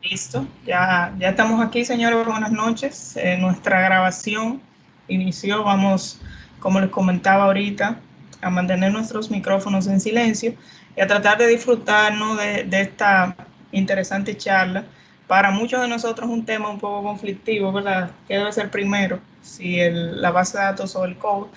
Listo, ya estamos aquí, señores. Buenas noches. Nuestra grabación inició. Vamos, como les comentaba ahorita, a mantener nuestros micrófonos en silencio y a tratar de disfrutarnos de esta interesante charla. Para muchos de nosotros un tema un poco conflictivo, ¿verdad? ¿Qué debe ser primero? Si la base de datos o el code.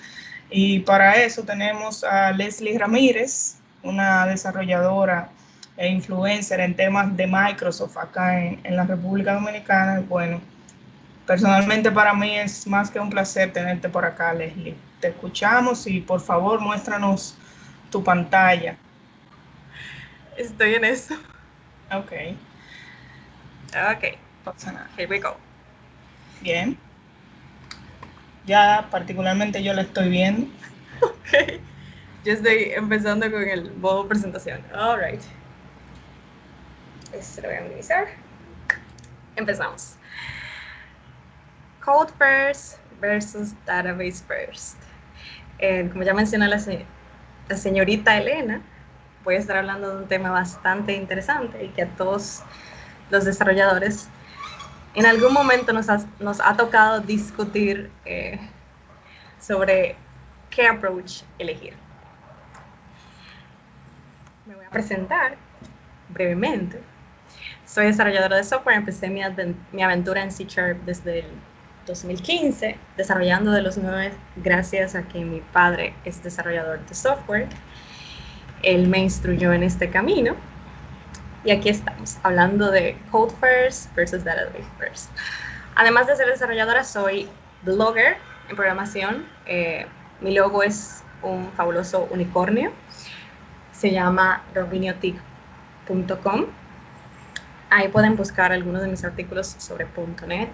Y para eso tenemos a Leslie Ramírez, una desarrolladora e influencer en temas de Microsoft acá en la República Dominicana. Bueno, personalmente para mí es más que un placer tenerte por acá, Leslie. Te escuchamos y por favor muéstranos tu pantalla. Estoy en eso. Ok, Ok, pasa nada. here we go. Bien, ya particularmente yo la estoy viendo. Ok, yo estoy empezando con el modo presentación. Alright. Esto lo voy a minimizar. Empezamos. Code first versus database first. Como ya mencionó la señorita Elena, voy a estar hablando de un tema bastante interesante y que a todos los desarrolladores en algún momento nos ha tocado discutir sobre qué approach elegir. Me voy a presentar brevemente. Soy desarrolladora de software, empecé mi aventura en C# desde el 2015, desarrollando de los 9 gracias a que mi padre es desarrollador de software. Él me instruyó en este camino y aquí estamos, hablando de Code First versus Database First. Además de ser desarrolladora, soy blogger en programación. Mi logo es un fabuloso unicornio. Se llama robiniotic.com. Ahí pueden buscar algunos de mis artículos sobre .NET,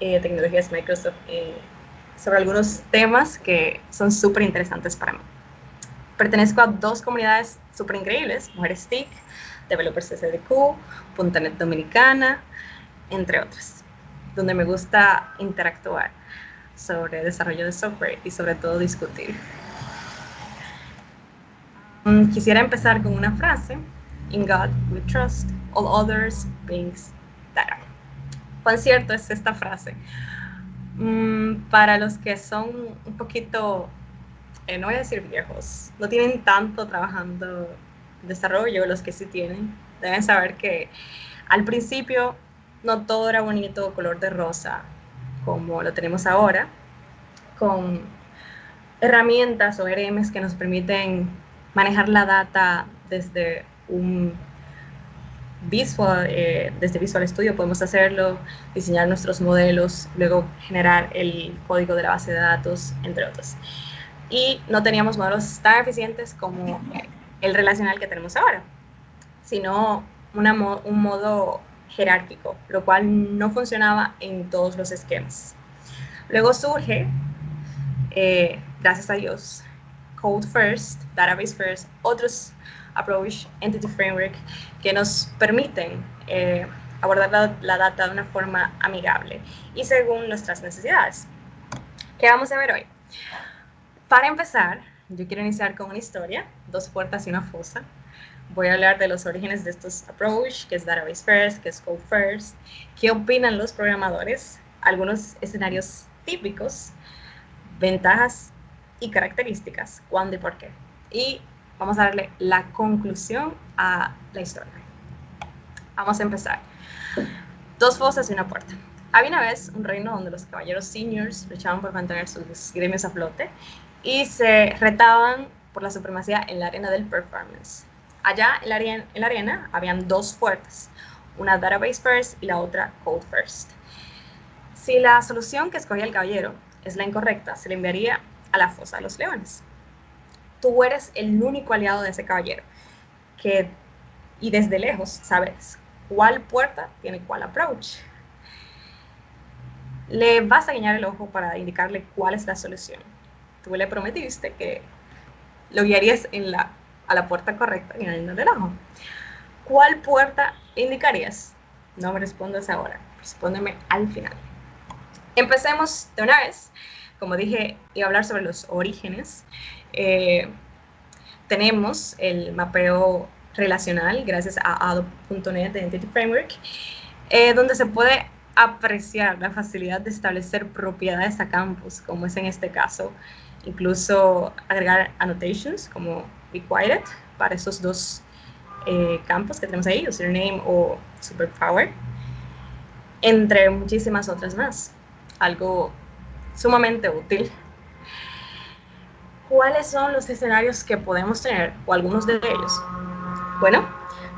tecnologías Microsoft, sobre algunos temas que son súper interesantes para mí. Pertenezco a dos comunidades súper increíbles, Mujeres TIC, Developers SDQ, .NET Dominicana, entre otras, donde me gusta interactuar sobre desarrollo de software y sobre todo discutir. Quisiera empezar con una frase: In God we trust, all others beings data. ¿Cuán cierto es esta frase? Para los que son un poquito, no voy a decir viejos, no tienen tanto trabajando en desarrollo, los que sí tienen, deben saber que al principio no todo era bonito, color de rosa, como lo tenemos ahora, con herramientas o RMs que nos permiten manejar la data desde un desde Visual Studio podemos hacerlo, diseñar nuestros modelos, luego generar el código de la base de datos, entre otros. Y no teníamos modelos tan eficientes como el relacional que tenemos ahora, sino un modo jerárquico, lo cual no funcionaba en todos los esquemas. Luego surge, gracias a Dios, Code First, Database First, otros approach, Entity Framework, que nos permiten abordar la data de una forma amigable y según nuestras necesidades. ¿Qué vamos a ver hoy? Para empezar, yo quiero iniciar con una historia, dos puertas y una fosa. Voy a hablar de los orígenes de estos approach, que es Database First, que es Code First, qué opinan los programadores, algunos escenarios típicos, ventajas y características, cuándo y por qué. Y vamos a darle la conclusión a la historia. Vamos a empezar. Dos fosas y una puerta. Había una vez un reino donde los caballeros seniors luchaban por mantener sus gremios a flote y se retaban por la supremacía en la arena del performance. Allá en la arena habían dos fuertes, una Database First y la otra Code First. Si la solución que escogía el caballero es la incorrecta, se le enviaría a la fosa de los leones. Tú eres el único aliado de ese caballero, y desde lejos sabes cuál puerta tiene cuál approach. Le vas a guiñar el ojo para indicarle cuál es la solución. Tú le prometiste que lo guiarías a la puerta correcta guiñándole el ojo. ¿Cuál puerta indicarías? No me respondas ahora, respóndeme al final. Empecemos de una vez. Como dije, iba a hablar sobre los orígenes. Tenemos el mapeo relacional gracias a ADO.NET de Entity Framework, donde se puede apreciar la facilidad de establecer propiedades a campos, como es en este caso, incluso agregar annotations como required para esos dos campos que tenemos ahí, username o superpower, entre muchísimas otras más. Algo sumamente útil. ¿Cuáles son los escenarios que podemos tener, o algunos de ellos? Bueno,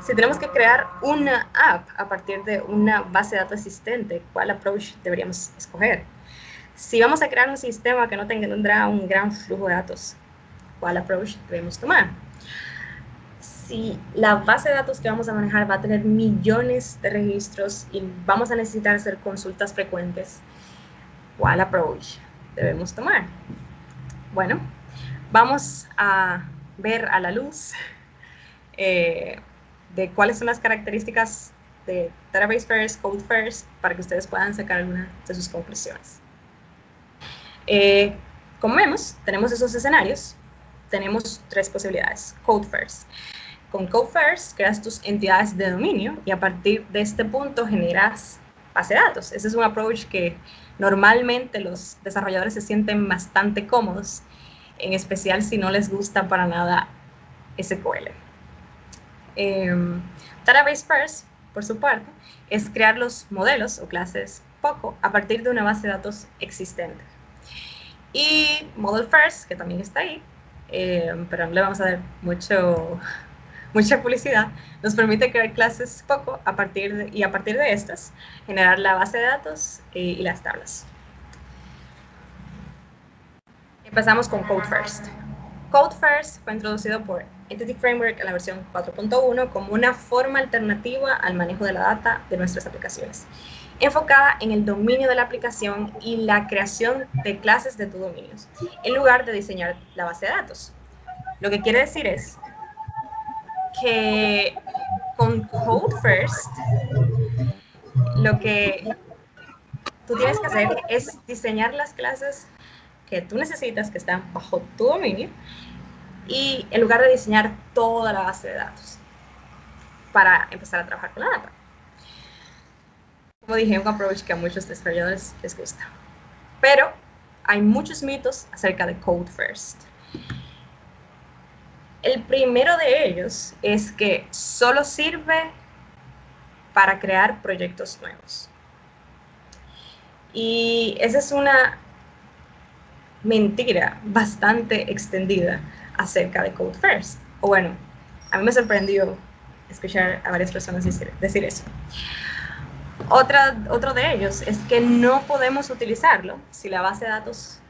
si tenemos que crear una app a partir de una base de datos existente, ¿cuál approach deberíamos escoger? Si vamos a crear un sistema que no tendrá un gran flujo de datos, ¿cuál approach debemos tomar? Si la base de datos que vamos a manejar va a tener millones de registros y vamos a necesitar hacer consultas frecuentes, ¿cuál approach debemos tomar? Bueno, vamos a ver a la luz de cuáles son las características de Database First, Code First, para que ustedes puedan sacar alguna de sus conclusiones. Como vemos, tenemos esos escenarios, tenemos tres posibilidades. Code First. Con Code First creas tus entidades de dominio y a partir de este punto generas base de datos. Ese es un approach que normalmente los desarrolladores se sienten bastante cómodos, en especial si no les gusta para nada SQL. Database First, por su parte, es crear los modelos o clases POCO a partir de una base de datos existente. Y Model First, que también está ahí, pero no le vamos a dar mucha publicidad, nos permite crear clases POCO a partir de estas, generar la base de datos y las tablas. Empezamos con Code First. Code First fue introducido por Entity Framework en la versión 4.1 como una forma alternativa al manejo de la data de nuestras aplicaciones, enfocada en el dominio de la aplicación y la creación de clases de tu dominio, en lugar de diseñar la base de datos. Lo que quiere decir es que con Code First, lo que tú tienes que hacer es diseñar las clases que tú necesitas, que están bajo tu dominio, y en lugar de diseñar toda la base de datos para empezar a trabajar con la data. Como dije, un approach que a muchos desarrolladores les gusta. Pero hay muchos mitos acerca de Code First. El primero de ellos es que solo sirve para crear proyectos nuevos. Y esa es una mentira bastante extendida acerca de Code First. O bueno, a mí me sorprendió escuchar a varias personas decir eso. Otro de ellos es que no podemos utilizarlo si la base de datos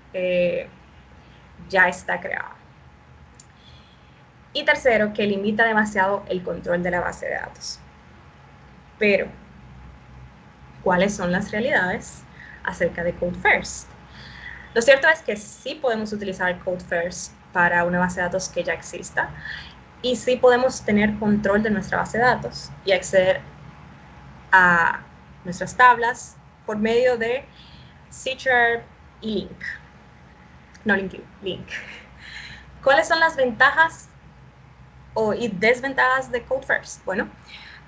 ya está creada. Y tercero, que limita demasiado el control de la base de datos. Pero, ¿cuáles son las realidades acerca de Code First? Lo cierto es que sí podemos utilizar Code First para una base de datos que ya exista y sí podemos tener control de nuestra base de datos y acceder a nuestras tablas por medio de C# y Link. No Link. ¿Cuáles son las ventajas y desventajas de Code First? Bueno,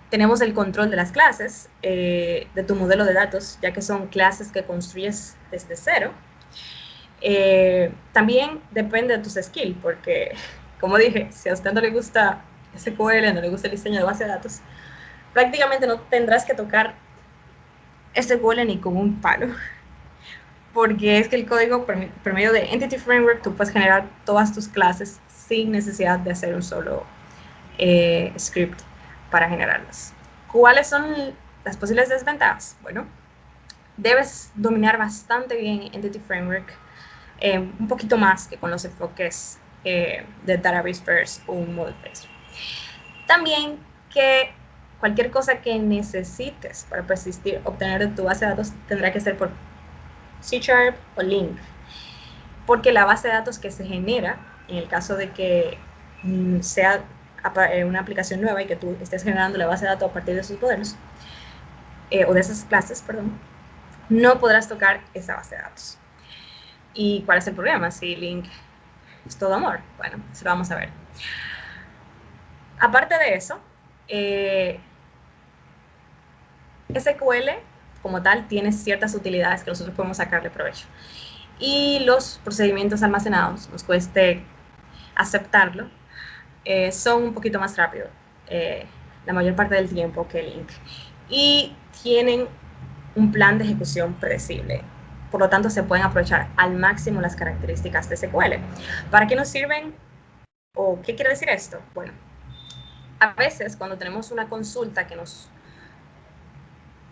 tenemos el control de las clases de tu modelo de datos, ya que son clases que construyes desde cero. También depende de tus skills, porque, como dije, si a usted no le gusta SQL, no le gusta el diseño de base de datos, prácticamente no tendrás que tocar SQL ni con un palo, porque es que el código, por medio de Entity Framework, tú puedes generar todas tus clases sin necesidad de hacer un solo script para generarlas. ¿Cuáles son las posibles desventajas? Bueno, debes dominar bastante bien Entity Framework, un poquito más que con los enfoques de Database First o un Model First. También que cualquier cosa que necesites para persistir, obtener de tu base de datos, tendrá que ser por C# o Link, porque la base de datos que se genera, en el caso de que sea una aplicación nueva y que tú estés generando la base de datos a partir de esos modelos, o de esas clases, perdón, no podrás tocar esa base de datos. ¿Y cuál es el problema? Si Link es todo amor. Bueno, eso lo vamos a ver. Aparte de eso, SQL como tal tiene ciertas utilidades que nosotros podemos sacarle provecho. Y los procedimientos almacenados, nos cueste aceptarlo, son un poquito más rápidos la mayor parte del tiempo que LINQ. Y tienen un plan de ejecución predecible. Por lo tanto, se pueden aprovechar al máximo las características de SQL. ¿Para qué nos sirven? ¿O qué quiere decir esto? Bueno, a veces cuando tenemos una consulta que nos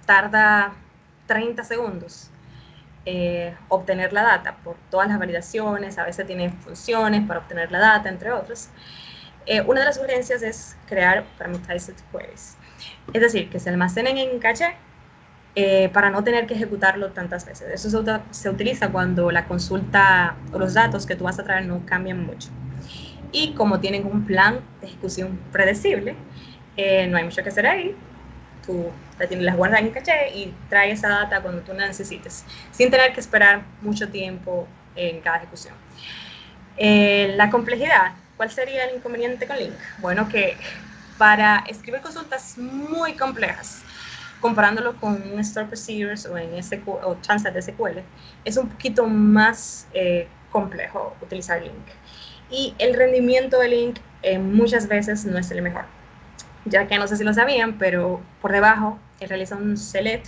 tarda 30 segundos obtener la data por todas las validaciones, a veces tiene funciones para obtener la data, entre otros. Una de las sugerencias es crear parameterized queries, es decir, que se almacenen en caché para no tener que ejecutarlo tantas veces. Eso se utiliza cuando la consulta o los datos que tú vas a traer no cambian mucho. Y como tienen un plan de ejecución predecible, no hay mucho que hacer ahí. Tú las guardas en caché y traes esa data cuando tú la necesites, sin tener que esperar mucho tiempo en cada ejecución. La complejidad, ¿cuál sería el inconveniente con LINQ? Bueno, que para escribir consultas muy complejas, comparándolo con un Store Procedures o en SQL, o Translate SQL, es un poquito más complejo utilizar LINQ. Y el rendimiento de LINQ muchas veces no es el mejor, ya que no sé si lo sabían, pero por debajo realiza un select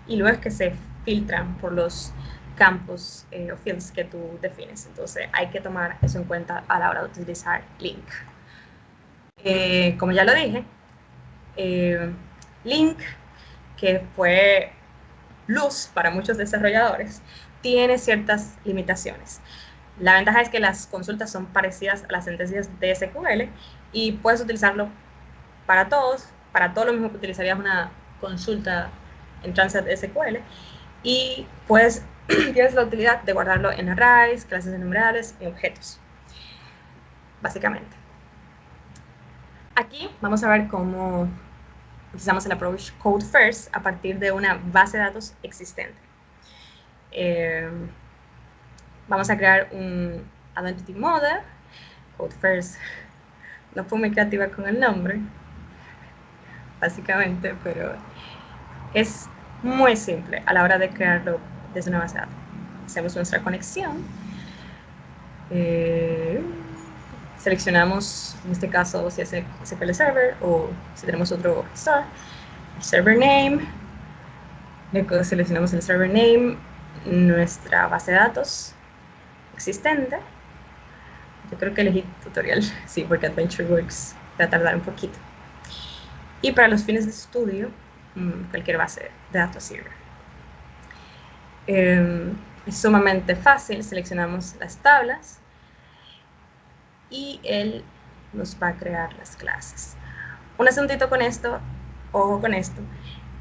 y luego es que se filtran por los campos o fields que tú defines. Entonces hay que tomar eso en cuenta a la hora de utilizar LINQ. Como ya lo dije, LINQ, que fue luz para muchos desarrolladores, tiene ciertas limitaciones. La ventaja es que las consultas son parecidas a las sentencias de SQL y puedes utilizarlo para todos lo mismo que utilizarías una consulta en Translate SQL, y pues tienes la utilidad de guardarlo en arrays, clases enumerables y objetos, básicamente. Aquí vamos a ver cómo utilizamos el approach Code First a partir de una base de datos existente. Vamos a crear un Identity Model. Code First, no fue muy creativa con el nombre, básicamente, pero es muy simple a la hora de crearlo desde una base de datos. Hacemos nuestra conexión. Seleccionamos, en este caso, si es SQL Server o si tenemos otro store, server name. Luego seleccionamos el server name, nuestra base de datos existente. Yo creo que elegí tutorial, sí, porque AdventureWorks va a tardar un poquito. Y para los fines de estudio, cualquier base de datos sirve. Es sumamente fácil, seleccionamos las tablas y él nos va a crear las clases. Un asuntito con esto, ojo con esto,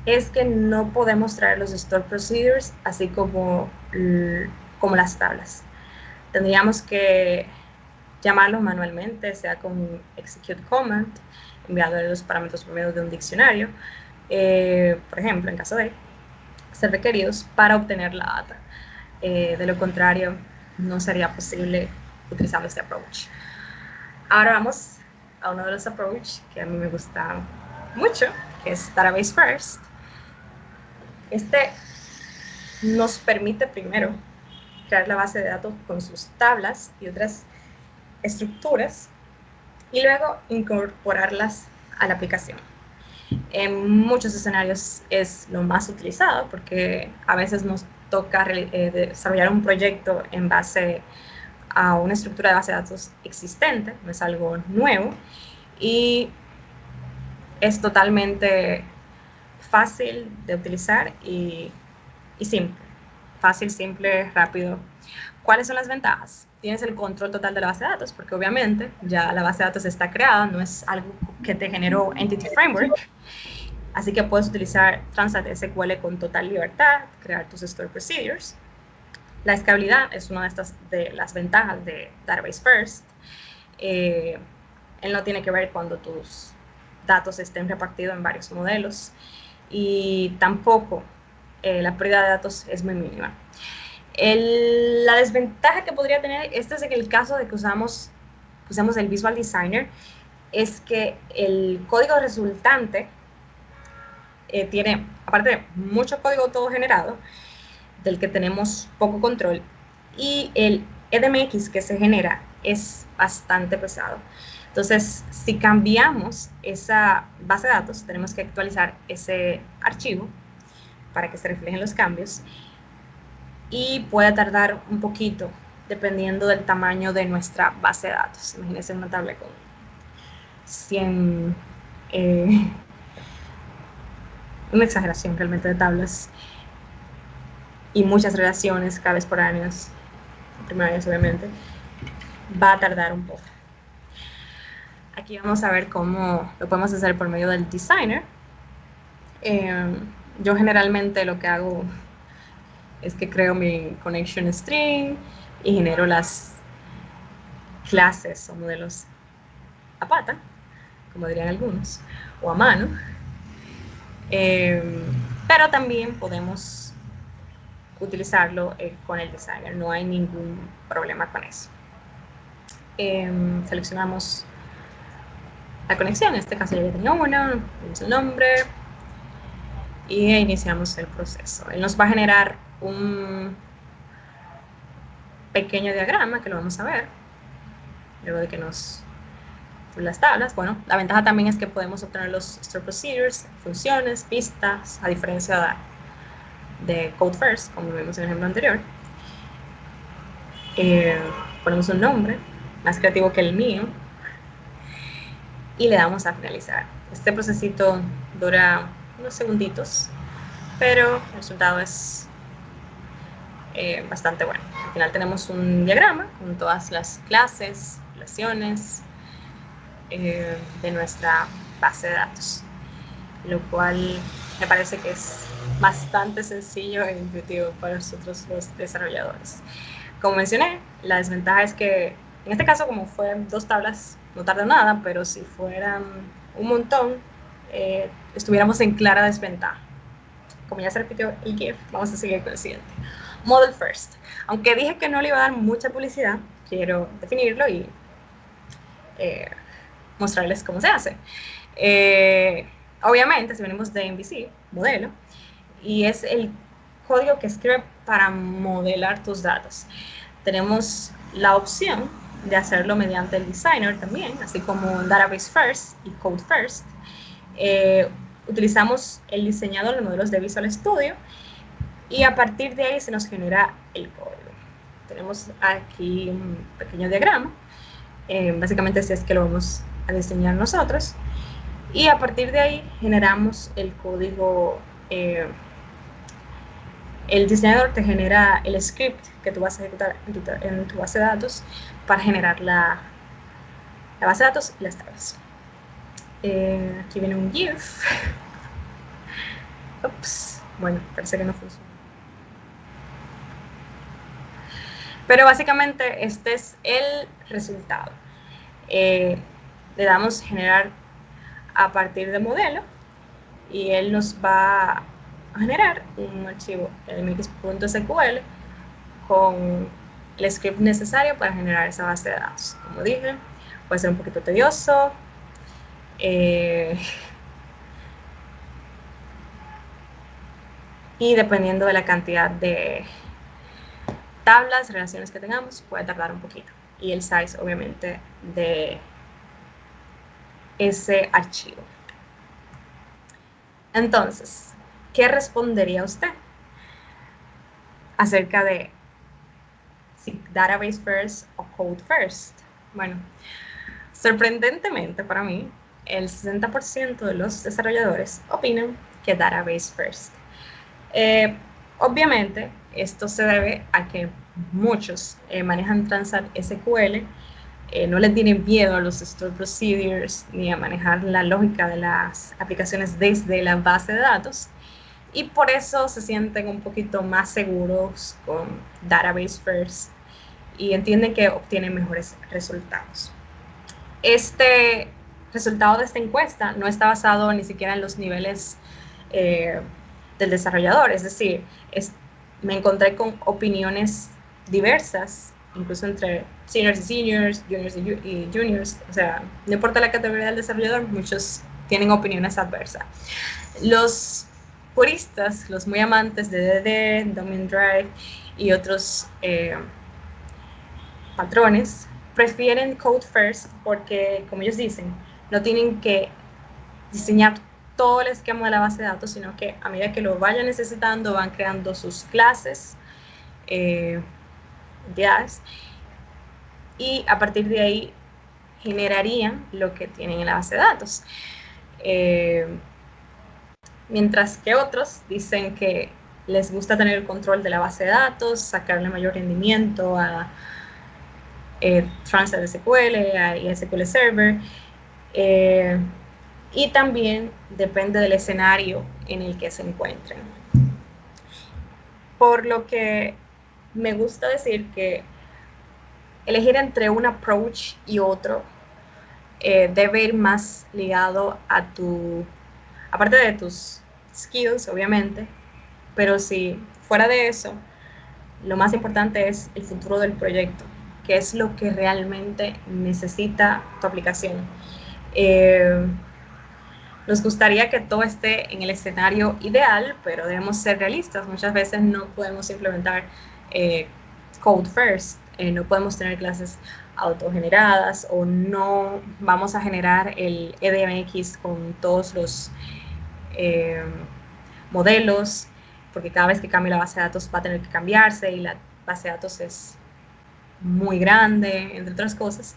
es que no podemos traer los Store Procedures así como las tablas. Tendríamos que llamarlos manualmente, sea con execute command, enviándole los parámetros por medio de un diccionario, por ejemplo, en caso de ser requeridos para obtener la data. De lo contrario, no sería posible utilizando este approach. Ahora vamos a uno de los approaches que a mí me gusta mucho, que es Database First. Este nos permite primero crear la base de datos con sus tablas y otras estructuras y luego incorporarlas a la aplicación. En muchos escenarios es lo más utilizado porque a veces nos toca desarrollar un proyecto en base a una estructura de base de datos existente, no es algo nuevo, y es totalmente fácil de utilizar y simple. Fácil, simple, rápido. ¿Cuáles son las ventajas? Tienes el control total de la base de datos, porque obviamente ya la base de datos está creada, no es algo que te generó Entity Framework, así que puedes utilizar Translate SQL con total libertad, crear tus Store Procedures. La escalabilidad es una de las ventajas de Database First. Él no tiene que ver cuando tus datos estén repartidos en varios modelos y tampoco la pérdida de datos es muy mínima. La desventaja que podría tener, este es en el caso de que usamos el Visual Designer, es que el código resultante tiene, aparte de mucho código todo generado, del que tenemos poco control, y el EDMX que se genera es bastante pesado. Entonces, si cambiamos esa base de datos, tenemos que actualizar ese archivo para que se reflejen los cambios, y puede tardar un poquito dependiendo del tamaño de nuestra base de datos. Imagínense una tabla con 100, una exageración realmente de tablas, y muchas relaciones cada vez por años, primarias obviamente, va a tardar un poco. Aquí vamos a ver cómo lo podemos hacer por medio del designer. Yo generalmente lo que hago es que creo mi connection string y genero las clases o modelos a pata, como dirían algunos, o a mano. Pero también podemos utilizarlo con el designer, no hay ningún problema con eso. Seleccionamos la conexión, en este caso yo ya tenía una, ponemos el nombre y iniciamos el proceso. Él nos va a generar un pequeño diagrama que lo vamos a ver luego de que nos las tablas. Bueno, la ventaja también es que podemos obtener los stored procedures, funciones, pistas, a diferencia de code first, como vimos en el ejemplo anterior. Ponemos un nombre más creativo que el mío y le damos a finalizar. Este procesito dura unos segunditos, pero el resultado es bastante bueno. Al final tenemos un diagrama con todas las clases, relaciones de nuestra base de datos, lo cual me parece que es bastante sencillo e intuitivo para nosotros los desarrolladores. Como mencioné, la desventaja es que en este caso, como fueron 2 tablas, no tarda nada, pero si fueran un montón, estuviéramos en clara desventaja. Como ya se repitió el GIF, vamos a seguir con el siguiente. Model first. Aunque dije que no le iba a dar mucha publicidad, quiero definirlo y mostrarles cómo se hace. Obviamente, si venimos de MVC, modelo, y es el código que escribe para modelar tus datos. Tenemos la opción de hacerlo mediante el designer también, así como database first y code first. Utilizamos el diseñador de modelos de Visual Studio y a partir de ahí se nos genera el código. Tenemos aquí un pequeño diagrama, básicamente si es que lo vamos a diseñar nosotros, y a partir de ahí generamos el código. El diseñador te genera el script que tú vas a ejecutar en tu base de datos para generar la base de datos y las tablas. Aquí viene un GIF. Ups, bueno, parece que no funciona. Pero básicamente este es el resultado. Le damos generar a partir de modelo y él nos va a generar un archivo mx.sql con el script necesario para generar esa base de datos. Como dije, puede ser un poquito tedioso. Y dependiendo de la cantidad de tablas, relaciones que tengamos, puede tardar un poquito. Y el size, obviamente, de ese archivo. Entonces, ¿qué respondería usted acerca de si database first o code first? Bueno, sorprendentemente para mí, el 60% de los desarrolladores opinan que database first. Obviamente, esto se debe a que muchos manejan Transact SQL, no le tienen miedo a los stored procedures ni a manejar la lógica de las aplicaciones desde la base de datos, y por eso se sienten un poquito más seguros con database first y entienden que obtienen mejores resultados. Este resultado de esta encuesta no está basado ni siquiera en los niveles del desarrollador, es decir, me encontré con opiniones diversas incluso entre seniors y seniors, juniors y juniors, o sea, no importa la categoría del desarrollador, muchos tienen opiniones adversas. Los puristas, los muy amantes de DD, Domain Drive y otros patrones, prefieren Code First porque, como ellos dicen, no tienen que diseñar todo el esquema de la base de datos, sino que a medida que lo vayan necesitando, van creando sus clases, y a partir de ahí generarían lo que tienen en la base de datos. Mientras que otros dicen que les gusta tener el control de la base de datos, sacarle mayor rendimiento a Translate SQL y SQL Server, y también depende del escenario en el que se encuentren. Por lo que me gusta decir que elegir entre un approach y otro debe ir más ligado a aparte de tus skills, obviamente, pero si fuera de eso, lo más importante es el futuro del proyecto, que es lo que realmente necesita tu aplicación. Nos gustaría que todo esté en el escenario ideal, pero debemos ser realistas. Muchas veces no podemos implementar code first, no podemos tener clases autogeneradas o no vamos a generar el EDMX con todos los modelos, porque cada vez que cambie la base de datos va a tener que cambiarse y la base de datos es muy grande, entre otras cosas.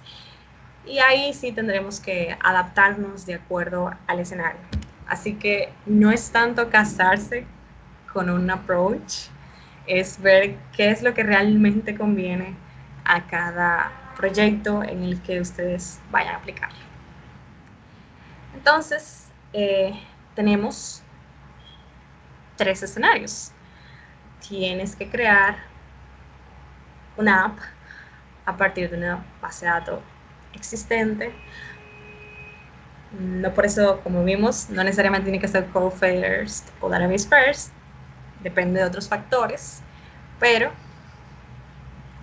Y ahí sí tendremos que adaptarnos de acuerdo al escenario. Así que no es tanto casarse con un approach, es ver qué es lo que realmente conviene a cada proyecto en el que ustedes vayan a aplicar. Entonces, tenemos 3 escenarios. Tienes que crear una app a partir de una base de datos existente. No por eso, como vimos, no necesariamente tiene que ser Code First o Database First, depende de otros factores, pero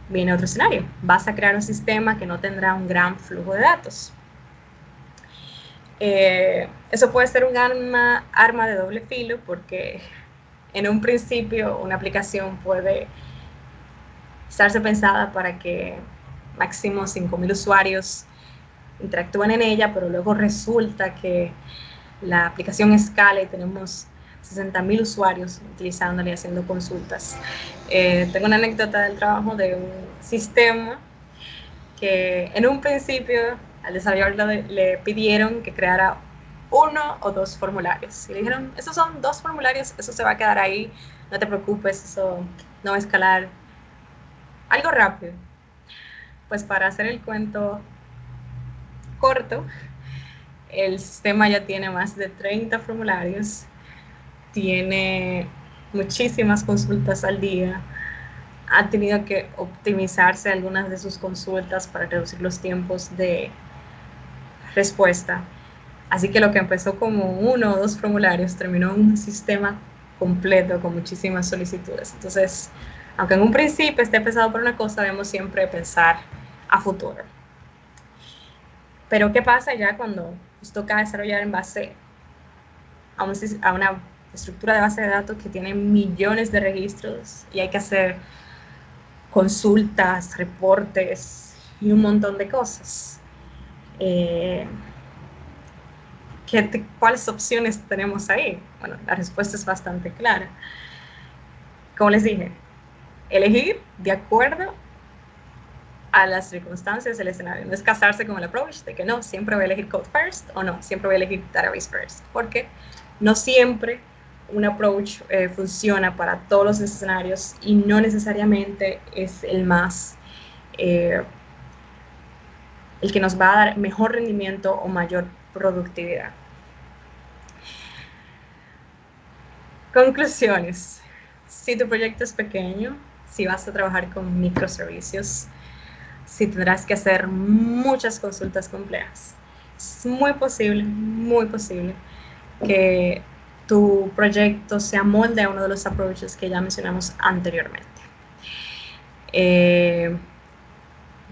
viene otro escenario. Vas a crear un sistema que no tendrá un gran flujo de datos. Eso puede ser un arma de doble filo porque en un principio una aplicación puede estarse pensada para que máximo 5,000 usuarios interactúen en ella, pero luego resulta que la aplicación escala y tenemos 60,000 usuarios utilizándola y haciendo consultas. Tengo una anécdota del trabajo de un sistema que en un principio al desarrollador le pidieron que creara 1 o 2 formularios. Y le dijeron, esos son 2 formularios, eso se va a quedar ahí, no te preocupes, eso no va a escalar. Algo rápido. Pues para hacer el cuento corto, el sistema ya tiene más de 30 formularios, tiene muchísimas consultas al día, ha tenido que optimizarse algunas de sus consultas para reducir los tiempos de respuesta. Así que lo que empezó como 1 o 2 formularios terminó en un sistema completo con muchísimas solicitudes. Entonces, aunque en un principio esté pesado por una cosa, debemos siempre pensar a futuro. Pero ¿qué pasa ya cuando nos toca desarrollar en base a una estructura de base de datos que tiene millones de registros y hay que hacer consultas, reportes y un montón de cosas? ¿Cuáles opciones tenemos ahí? Bueno, la respuesta es bastante clara. Como les dije, elegir de acuerdo a las circunstancias del escenario. No es casarse con el approach de que no, siempre voy a elegir code first o no, siempre voy a elegir database first, porque no siempre un approach funciona para todos los escenarios y no necesariamente es el más, el que nos va a dar mejor rendimiento o mayor productividad. Conclusiones. Si tu proyecto es pequeño, si vas a trabajar con microservicios, si tendrás que hacer muchas consultas complejas, es muy posible que tu proyecto se amolde a uno de los approaches que ya mencionamos anteriormente.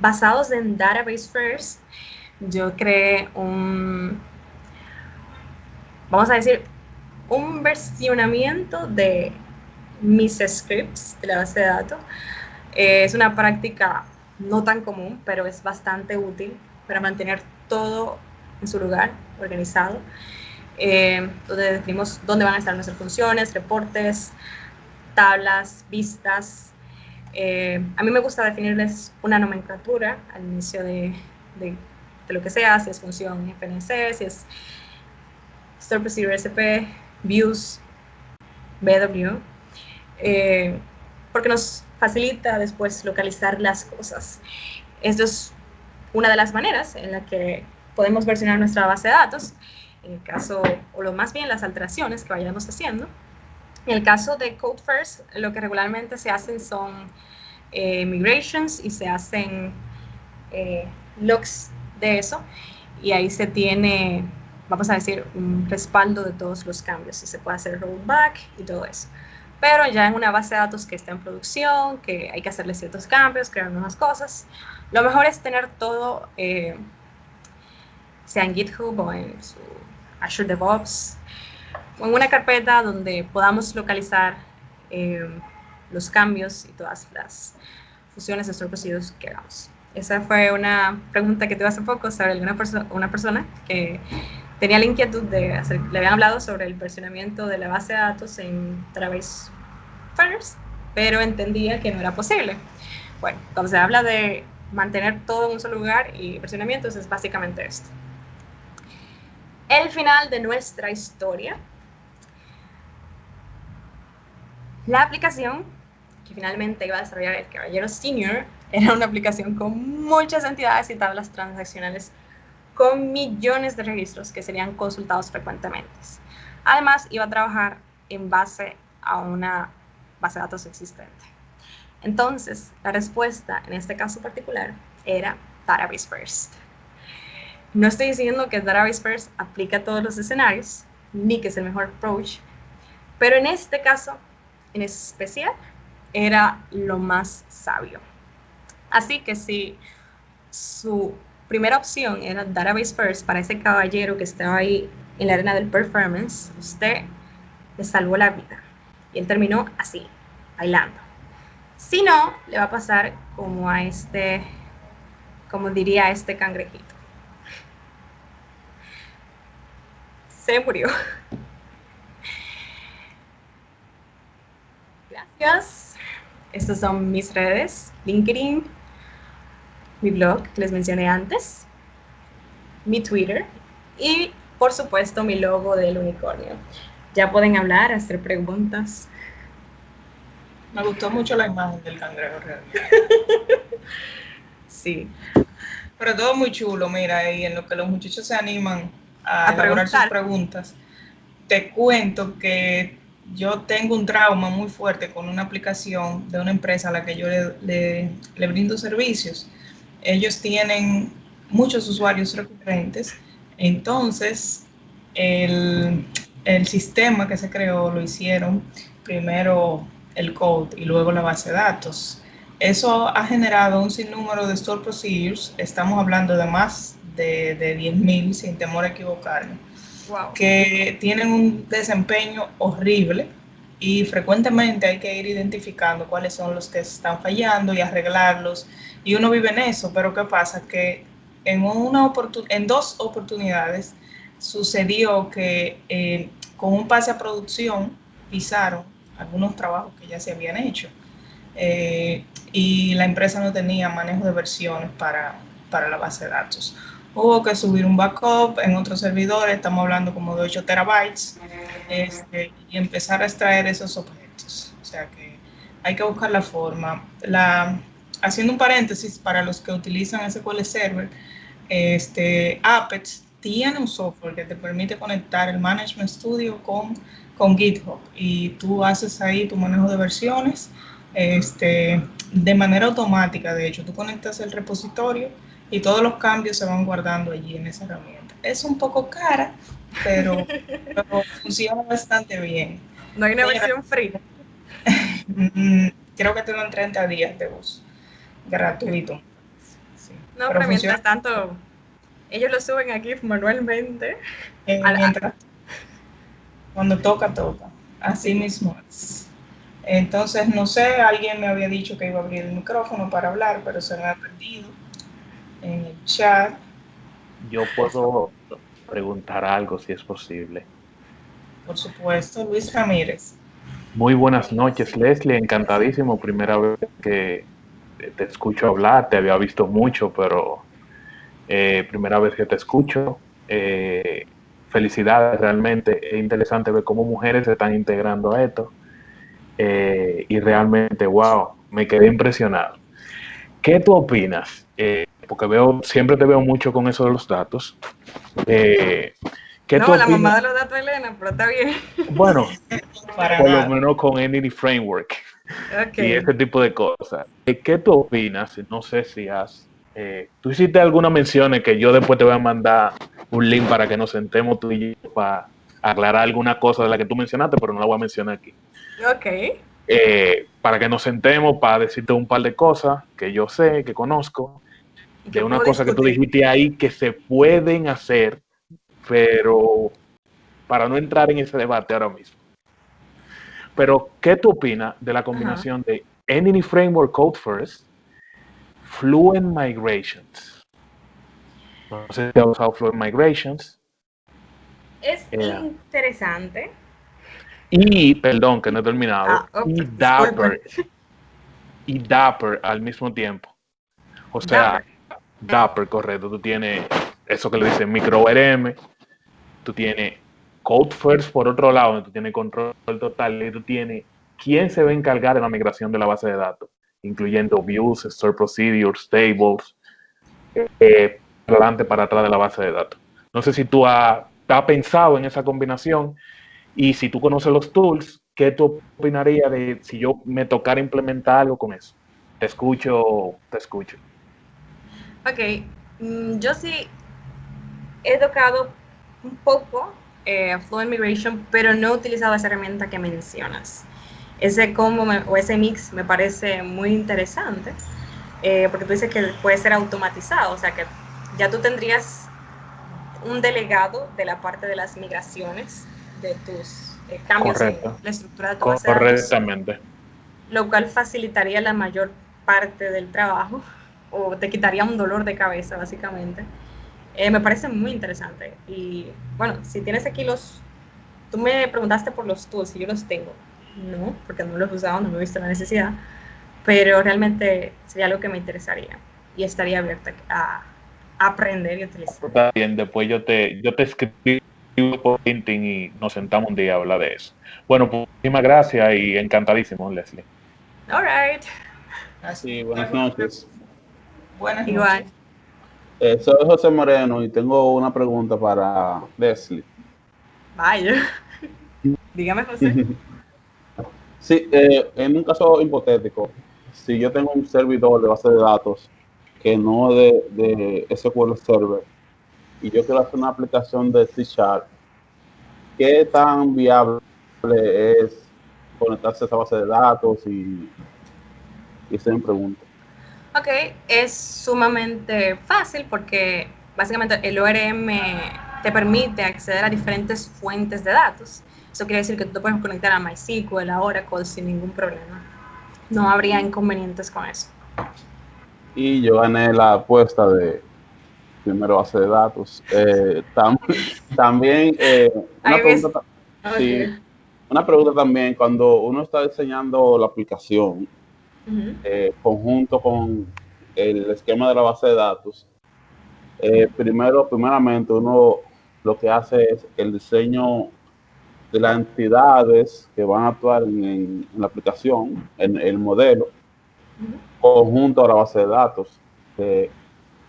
basados en Database First, yo creé vamos a decir, un versionamiento de mis scripts de la base de datos. Es una práctica no tan común, pero es bastante útil para mantener todo en su lugar, organizado, donde definimos dónde van a estar nuestras funciones, reportes, tablas, vistas. A mí me gusta definirles una nomenclatura al inicio de lo que sea, si es función FNC, si es Store Procedure SP, Views, BW, porque nos facilita después localizar las cosas. Esto es una de las maneras en la que podemos versionar nuestra base de datos, en el caso, o lo más bien las alteraciones que vayamos haciendo. En el caso de Code First, lo que regularmente se hacen son migrations y se hacen logs de eso, y ahí se tiene, vamos a decir, un respaldo de todos los cambios y se puede hacer rollback y todo eso. Pero ya en una base de datos que está en producción, que hay que hacerle ciertos cambios, crear nuevas cosas, lo mejor es tener todo, sea en GitHub o en su Azure DevOps, o en una carpeta donde podamos localizar los cambios y todas las funciones de Store Procedures que hagamos. Esa fue una pregunta que tuve hace poco sobre una persona que tenía la inquietud de le habían hablado sobre el versionamiento de la base de datos en Database First, pero entendía que no era posible. Bueno, cuando se habla de mantener todo en un solo lugar y versionamientos, es básicamente esto. El final de nuestra historia. La aplicación que finalmente iba a desarrollar el caballero senior era una aplicación con muchas entidades y tablas transaccionales con millones de registros que serían consultados frecuentemente. Además, iba a trabajar en base a una base de datos existente. Entonces, la respuesta en este caso particular era Database First. No estoy diciendo que Database First aplica a todos los escenarios, ni que es el mejor approach, pero en este caso, en especial, era lo más sabio. Así que si su primera opción era Database First para ese caballero que estaba ahí en la arena del performance, usted le salvó la vida. Y él terminó así, bailando. Si no, le va a pasar como a como diría este cangrejito. Se murió. Gracias. Estas son mis redes, LinkedIn, mi blog que les mencioné antes, mi Twitter y, por supuesto, mi logo del unicornio. Ya pueden hablar, hacer preguntas. Me gustó mucho la imagen del cangrejo realmente. Sí. Pero todo muy chulo, mira, y en lo que los muchachos se animan a elaborar sus preguntas, te cuento que yo tengo un trauma muy fuerte con una aplicación de una empresa a la que yo le brindo servicios. Ellos tienen muchos usuarios recurrentes, entonces el sistema que se creó lo hicieron primero el code y luego la base de datos. Eso ha generado un sinnúmero de store procedures, estamos hablando de más de 10.000, sin temor a equivocarme, wow, que tienen un desempeño horrible y frecuentemente hay que ir identificando cuáles son los que están fallando y arreglarlos, y uno vive en eso. Pero ¿qué pasa? Que en dos oportunidades sucedió que con un pase a producción pisaron algunos trabajos que ya se habían hecho, y la empresa no tenía manejo de versiones para la base de datos. Hubo que subir un backup en otros servidores, estamos hablando como de 8 terabytes, y empezar a extraer esos objetos. O sea que hay que buscar la forma. Haciendo un paréntesis, para los que utilizan SQL Server, Apex tiene un software que te permite conectar el Management Studio con GitHub, y tú haces ahí tu manejo de versiones de manera automática. De hecho, tú conectas el repositorio y todos los cambios se van guardando allí en esa herramienta. Es un poco cara, pero funciona bastante bien. ¿No hay una versión free? Creo que te dan 30 días de uso gratuito. No, pero pero funciona mientras tanto, ellos lo suben aquí manualmente. mientras, cuando toca, toca. Así mismo es. Entonces, no sé, alguien me había dicho que iba a abrir el micrófono para hablar, pero se me ha perdido en el chat. Yo puedo preguntar algo si es posible. Por supuesto, Luis Ramírez. Muy buenas noches, Leslie. Encantadísimo. Primera vez que te escucho hablar. Te había visto mucho, pero primera vez que te escucho. Felicidades, realmente. Es interesante ver cómo mujeres se están integrando a esto. Y realmente, wow, me quedé impresionado. ¿Qué tú opinas? Porque siempre te veo mucho con eso de los datos. ¿Qué tú No, la mamá opinas? de los datos Elena, pero está bien. Bueno, Para por lo nada. menos con Entity Framework Ok. y ese tipo de cosas. ¿Qué tú opinas? No sé si tú hiciste algunas menciones que yo después te voy a mandar un link para que nos sentemos tú y yo para aclarar alguna cosa de la que tú mencionaste, pero no la voy a mencionar aquí. Ok. Para que nos sentemos, para decirte un par de cosas que yo sé, que conozco, ¿Y qué de una puedo cosa que tú discutir? dijiste ahí que se pueden hacer, pero para no entrar en ese debate ahora mismo. Pero, ¿qué tú opinas de la Ajá. combinación de Entity Framework Code First, Fluent Migrations? No sé si has usado Fluent Migrations. Es eh, interesante. y, perdón, que no he terminado, Disculpe. Y Dapper al mismo tiempo. O sea, Dapper. Dapper, correcto. Tú tienes eso que le dicen micro ORM, tú tienes Code First por otro lado, donde tú tienes control total, y tú tienes quién se va a encargar de la migración de la base de datos, incluyendo views, store procedures, tables, para adelante, para atrás de la base de datos. No sé si tú has pensado en esa combinación y si tú conoces los tools, ¿qué tú opinarías de si yo me tocara implementar algo con eso? Te escucho, te escucho. Ok. Yo sí he tocado un poco Fluent Migration, pero no he utilizado esa herramienta que mencionas. Ese combo o ese mix me parece muy interesante, porque tú dices que puede ser automatizado, o sea que ya tú tendrías un delegado de la parte de las migraciones, de tus cambios en Correcto. la estructura de tu base de datos, Correctamente. lo cual facilitaría la mayor parte del trabajo o te quitaría un dolor de cabeza, básicamente. Me parece muy interesante. Y bueno, si tienes aquí tú me preguntaste por los tools, si yo los tengo. No, porque no los he usado, no me he visto la necesidad, pero realmente sería algo que me interesaría y estaría abierta a aprender y utilizar. Está bien, después yo te escribo por LinkedIn y nos sentamos un día a hablar de eso. Bueno, pues muchísimas gracias y encantadísimo, Leslie. All right. Así. Sí, buenas noches. Buenas Igual. noches. Soy José Moreno y tengo una pregunta para Leslie. Vaya. Dígame, José. Sí, en un caso hipotético, si yo tengo un servidor de base de datos que no es de SQL Server y yo quiero hacer una aplicación de C#, ¿qué tan viable es conectarse a esa base de datos? Y esa es mi pregunta. Ok, es sumamente fácil porque básicamente el ORM te permite acceder a diferentes fuentes de datos. Eso quiere decir que tú te puedes conectar a MySQL, a Oracle sin ningún problema. No habría inconvenientes con eso. Y yo gané la apuesta de primero base de datos. También una Ahí ves. pregunta, sí, Ok. una pregunta también, cuando uno está diseñando la aplicación conjunto con el esquema de la base de datos, primeramente uno lo que hace es el diseño de las entidades que van a actuar en la aplicación, en el modelo, conjunto a la base de datos.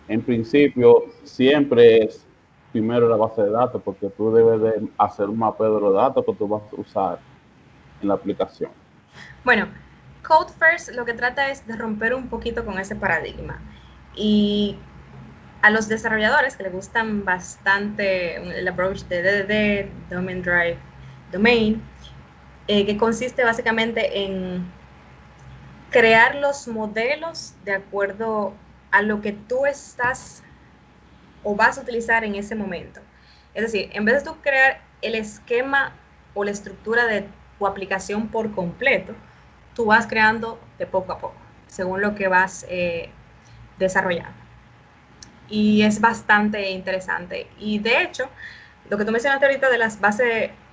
En principio, siempre es primero la base de datos, porque tú debes de hacer un mapeo de los datos que tú vas a usar en la aplicación. Bueno, Code First lo que trata es de romper un poquito con ese paradigma. Y a los desarrolladores que les gustan bastante el approach de DDD, Domain Drive Domain, que consiste básicamente en crear los modelos de acuerdo a lo que tú estás o vas a utilizar en ese momento. Es decir, en vez de tú crear el esquema o la estructura de tu aplicación por completo, tú vas creando de poco a poco, según lo que vas desarrollando. Y es bastante interesante. Y de hecho, lo que tú mencionaste ahorita de las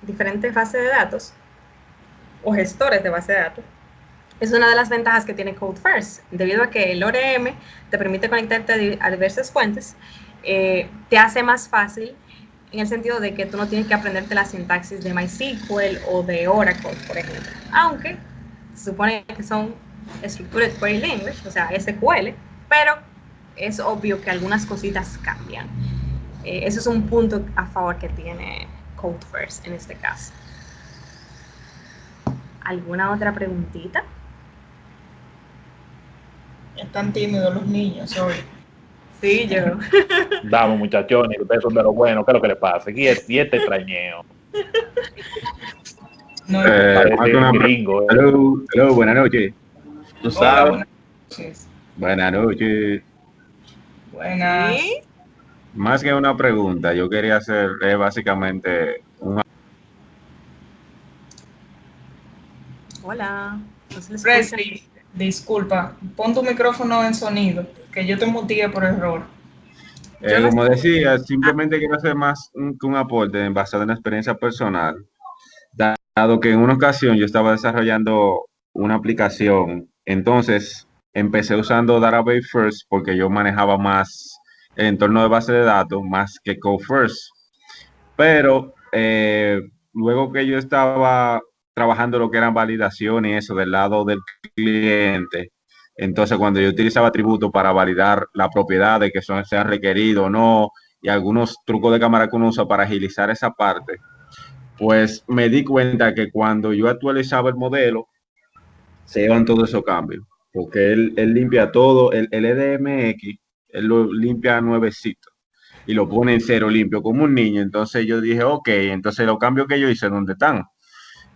diferentes bases de datos o gestores de base de datos, es una de las ventajas que tiene Code First, debido a que el ORM te permite conectarte a diversas fuentes, te hace más fácil en el sentido de que tú no tienes que aprenderte la sintaxis de MySQL o de Oracle, por ejemplo, aunque se supone que son Structured Query Language, o sea, SQL, pero es obvio que algunas cositas cambian. Eso es un punto a favor que tiene Code First en este caso. ¿Alguna otra preguntita? Están tímidos los niños hoy. Sí, yo. Vamos, muchachones, ustedes son de lo bueno, ¿qué es lo que les pasa? Y este trañeo. No, Parece gringo. Hello, buenas noches. Tú hola, sabes. buenas noches. Buenas noches. Buenas. ¿Sí? Más que una pregunta, yo quería hacer básicamente un... Hola. No se les Presley, disculpa, pon tu micrófono en sonido, que yo te muteé por error. Yo no como estoy- decía, simplemente quiero hacer más que un aporte basado en la experiencia personal, dado que en una ocasión yo estaba desarrollando una aplicación, entonces empecé usando Database First porque yo manejaba más el entorno de base de datos más que Code First. Pero luego que yo estaba trabajando lo que eran validaciones y eso del lado del cliente, entonces cuando yo utilizaba atributos para validar la propiedad de que sean requeridos o no, y algunos trucos de cámara que uno usa para agilizar esa parte, pues me di cuenta que cuando yo actualizaba el modelo, se iban todos esos cambios, porque él limpia todo, el EDMX, él lo limpia nuevecito y lo pone en cero limpio como un niño. Entonces yo dije, ok, entonces los cambios que yo hice, ¿dónde están?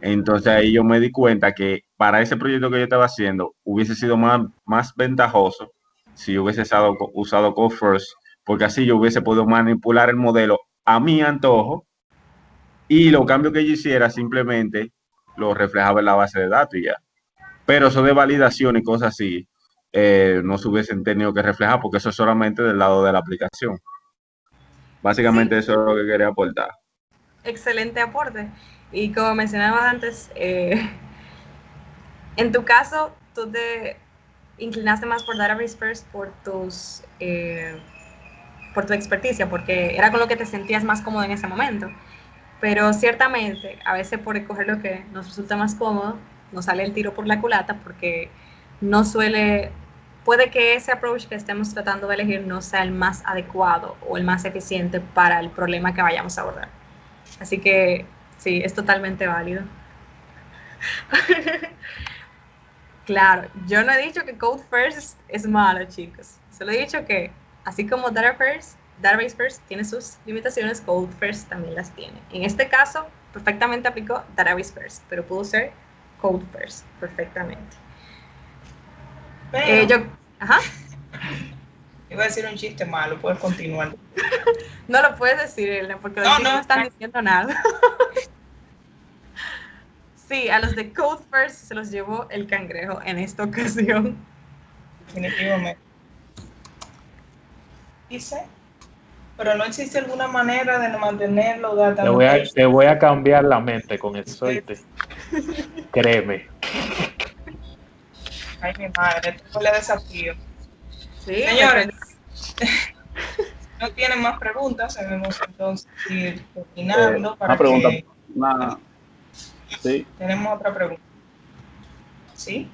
Entonces ahí yo me di cuenta que para ese proyecto que yo estaba haciendo hubiese sido más ventajoso si hubiese usado Code First, porque así yo hubiese podido manipular el modelo a mi antojo y los cambios que yo hiciera simplemente lo reflejaba en la base de datos y ya. Pero eso de validación y cosas así, no se hubiesen tenido que reflejar porque eso es solamente del lado de la aplicación. Básicamente eso es lo que quería aportar. Excelente aporte. Y como mencionabas antes, en tu caso, tú te inclinaste más por Database First por tu experticia, porque era con lo que te sentías más cómodo en ese momento. Pero ciertamente, a veces por escoger lo que nos resulta más cómodo, nos sale el tiro por la culata, porque puede que ese approach que estemos tratando de elegir no sea el más adecuado o el más eficiente para el problema que vayamos a abordar. Así que sí, es totalmente válido. Claro, yo no he dicho que Code First es malo, chicos. Solo he dicho que, así como Database First tiene sus limitaciones, Code First también las tiene. En este caso, perfectamente aplicó Database First, pero pudo ser Code First perfectamente. Pero, Ajá. iba a decir un chiste malo, puedes continuar. No lo puedes decir, Elena, porque los chicos no están diciendo nada. Sí, a los de Code First se los llevó el cangrejo en esta ocasión. Definitivamente. Dice, pero no existe alguna manera de mantenerlo data. Te voy a cambiar la mente con eso, ¿oíste? Créeme. Ay, mi madre, esto fue el desafío. Sí, señores, no tienen más preguntas, debemos entonces ir terminando. Una pregunta. Sí. Tenemos otra pregunta. ¿Sí?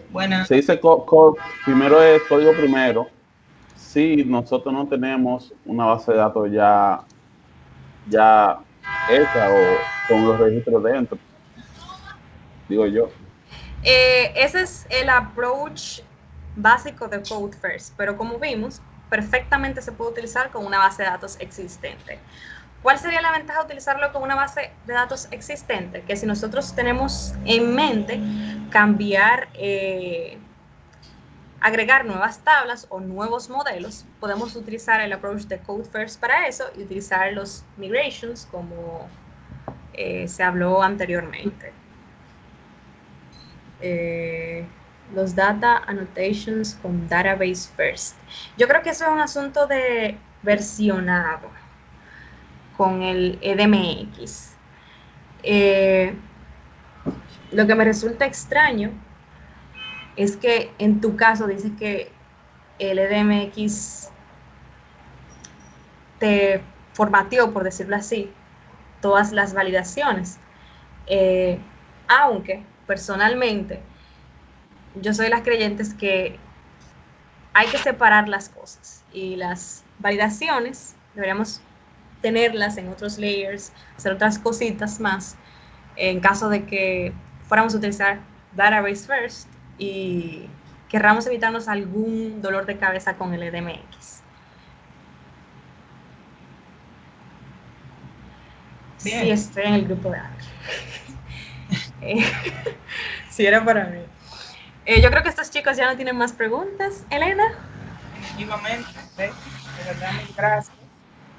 Buena. Se dice primero es código primero. Si nosotros no tenemos una base de datos ya hecha o con los registros dentro, digo yo. Ese es el approach básico de Code First, pero como vimos, perfectamente se puede utilizar con una base de datos existente. ¿Cuál sería la ventaja de utilizarlo con una base de datos existente? Que si nosotros tenemos en mente cambiar agregar nuevas tablas o nuevos modelos, podemos utilizar el approach de Code First para eso y utilizar los migrations como se habló anteriormente. Los data annotations con database first. Yo creo que eso es un asunto de versionado con el EDMX. Lo que me resulta extraño es que en tu caso dices que el EDMX te formateó, por decirlo así, todas las validaciones. Aunque personalmente yo soy de las creyentes que hay que separar las cosas y las validaciones deberíamos tenerlas en otros layers, hacer otras cositas más en caso de que fuéramos a utilizar database first y querramos evitarnos algún dolor de cabeza con el EDMX. Bien. Sí, estoy en el grupo de Ángel. Sí, era para mí. Yo creo que estos chicos ya no tienen más preguntas. Elena. Definitivamente, de verdad, mil gracias.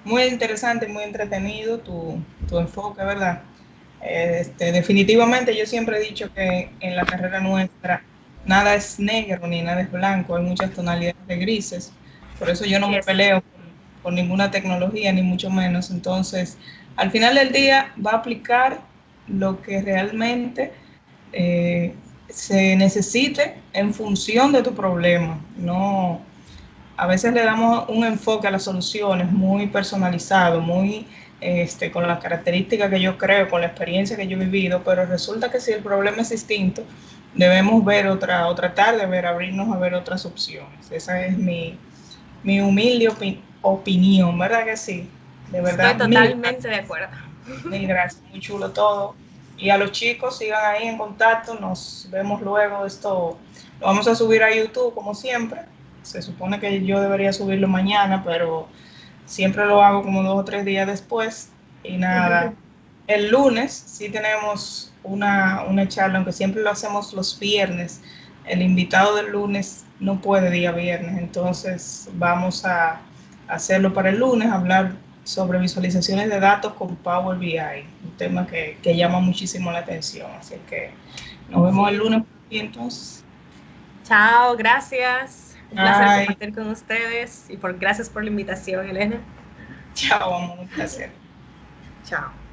Muy interesante, muy entretenido tu enfoque, ¿verdad? Definitivamente yo siempre he dicho que en la carrera nuestra nada es negro ni nada es blanco, hay muchas tonalidades de grises, por eso yo no me peleo por ninguna tecnología, ni mucho menos. Entonces, al final del día va a aplicar lo que realmente se necesite en función de tu problema. No, a veces le damos un enfoque a las soluciones muy personalizado, muy con las características que yo creo, con la experiencia que yo he vivido, pero resulta que si el problema es distinto, debemos ver o tratar de ver, abrirnos a ver otras opciones. Esa es mi humilde opinión, ¿verdad que sí? De verdad. Estoy totalmente de acuerdo. Mil gracias, muy chulo todo. Y a los chicos, sigan ahí en contacto, nos vemos luego. Esto lo vamos a subir a YouTube como siempre. Se supone que yo debería subirlo mañana, pero siempre lo hago como 2 o 3 días después. Y nada, el lunes sí tenemos una charla, aunque siempre lo hacemos los viernes. El invitado del lunes no puede día viernes, entonces vamos a hacerlo para el lunes, hablar sobre visualizaciones de datos con Power BI, un tema que llama muchísimo la atención. Así que nos vemos el lunes y entonces. Chao, gracias. Un placer Bye. compartir con ustedes y gracias por la invitación, Elena. Chao, amor, un placer. Chao.